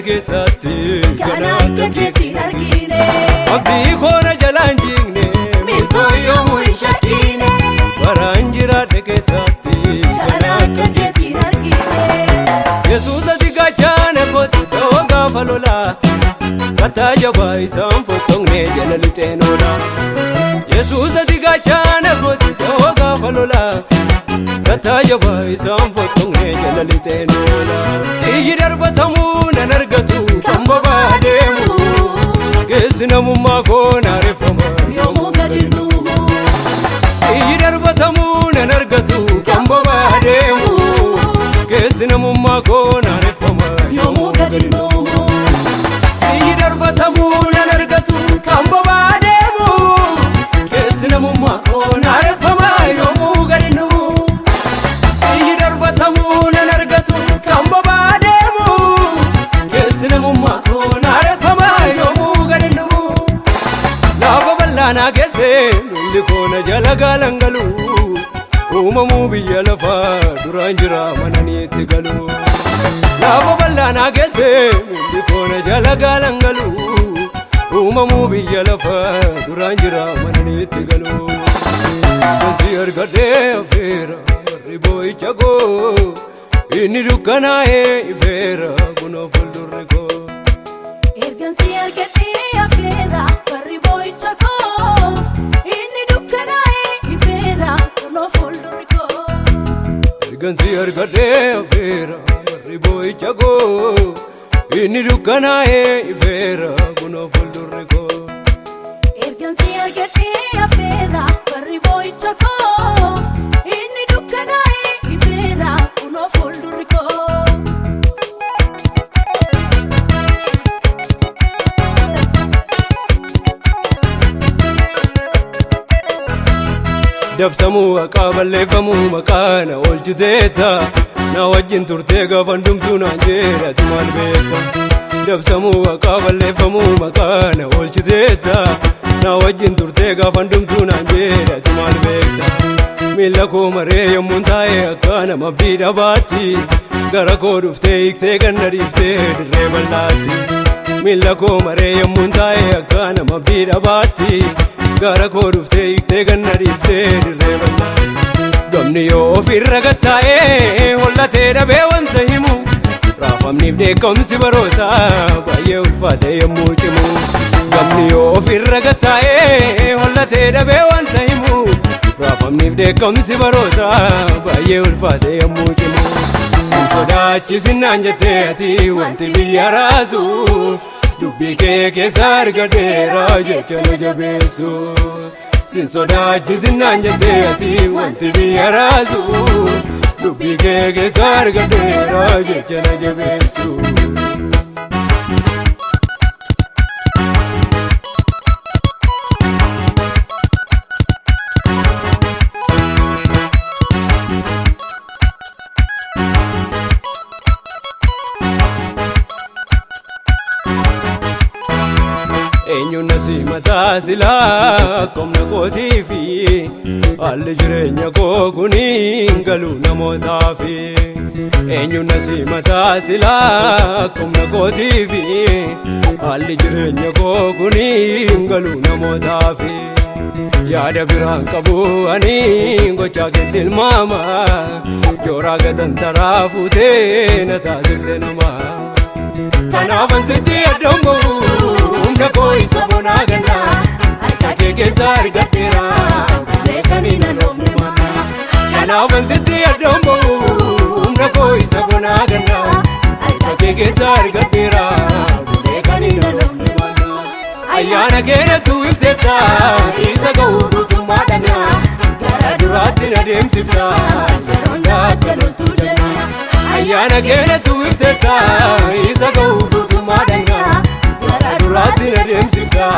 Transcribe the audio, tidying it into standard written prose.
keessatti kana akka keetiin argine abdii koona jalaan jigne miltoo yoomuu hin shakkine baraan jiraadhe keessatti kana akka keetiin argine Yesuus ati gachaana kooti ta'oo gaafa lolaa kataa jabaa isaan fottoqnee jala lixeen oola Yesuus ati gachaana kooti ta'oo gaafa lolaa kataa jabaa isaan fottoqnee jala lixeen oola xiyyi darbatamuu nan argatu kan bobaa deemu keessi namummaa koo naareffama yoomuu gadi nuumu xiyyi darbatamuu nan argatu kan bobaa deemu keessi namummaa koo naareffama yoomuu gadi nuumu xiyyi darbatamuu nan argatu kan bobaa deemu keessi namummaa koo naareffama yoomuu gadi nuumu xiyyi darbatamuu nan argatu kan bobaa deemu keessi namummaa koo naareffama yoomuu gadi nuumu laafa bal'aanaa keessee lolli koona jala gaalangalu uumamuu biyya lafaa duraan jira mananii itti galu laafa bal'aanaa keessee lolli koona jala gaalangalu uumamuu biyya lafaa duraan jira mananii itti galu Kansi argadhee afeera warri boo'icha koo inni dukkanaa'ee ifeera kunoo fuuldurri koo ergansi argadhee afeera warri boo'icha koo inni dukkanaa'ee ifeera kunoo fuuldurri koo Ergansi argadhee afeera warri boo'icha koo inni dukkanaa'ee ifeera kunoo fuuldurri koo ergansi argadhee afeera warri boo'icha koo inni dukkanaa'ee ifeera kunoo fuuldurri koo Dabsamuu haqaa balleeffamuu maqaa na oolchiteetta na wajjin turtee gaafa hundumtuu naan jedhati maal beekta Dabsamuu haqaa balleeffamuu maqaa na oolchiteetta na wajjin turtee gaafa hundumtuu naan jedhati maal beekta miilla koo maree yommuun taa'ee akka nama abdii dhabaatti gara koo dhuftee hiiktee ganna dhiiftee dirree bal'aatti miilla koo maree yommuun taa'ee akka nama abdii dhabaatti gara koo dhuftee hiiktee ganna dhiiftee dirree bal'aatti gamni yoo ofirra gattaa'ee hollatee dhabee wanta himu raafamniif dheekkamsi barootaa baay'ee ulfaate yommuu cimu gamni yoo ofirra gattaa'ee hollatee dhabee wanta himu raafamniif dheekkamsi barootaa baay'ee ulfaate yommuu cimu hin sodaachisinaan jettee ati wanti biyya raasu dubbii kee keessa argadheera jecha na jabeessu sin sodaachisinaan jettee ati wanti biyya raasu dubbii kee keessa argadheera jecha na jabeessu eenyuun nasi mataa silaa komna kootii fi haalli jireenya koo kuniin galuu namootaa fi eenyuun nasi mataa silaa komna kootii fi haalli jireenya koo kuniin galuu namootaa fi yaada biraan qabu ani gochaa keetti ilmaama jooraa gatantaraa fuutee na taasifte namaa kanaafan sitti addoon bahu humna koo isa bonaa gannaa harka kee keessa argadheera beekanii nan oofne mana kanaafan sitti addoon bahu humna koo isa bonaa gannaa harka kee keessa argadheera beekanii nan oofne mana ayyaana keenyatu ifteetta isa ga'uu guutummaa dhanaa gara duraatti na deemsifta yeroon daakka loltuu jenna ayyaana keenyatu ifteetta isa ga'uu guutummaa dhanaa gara duraatti na deemsifta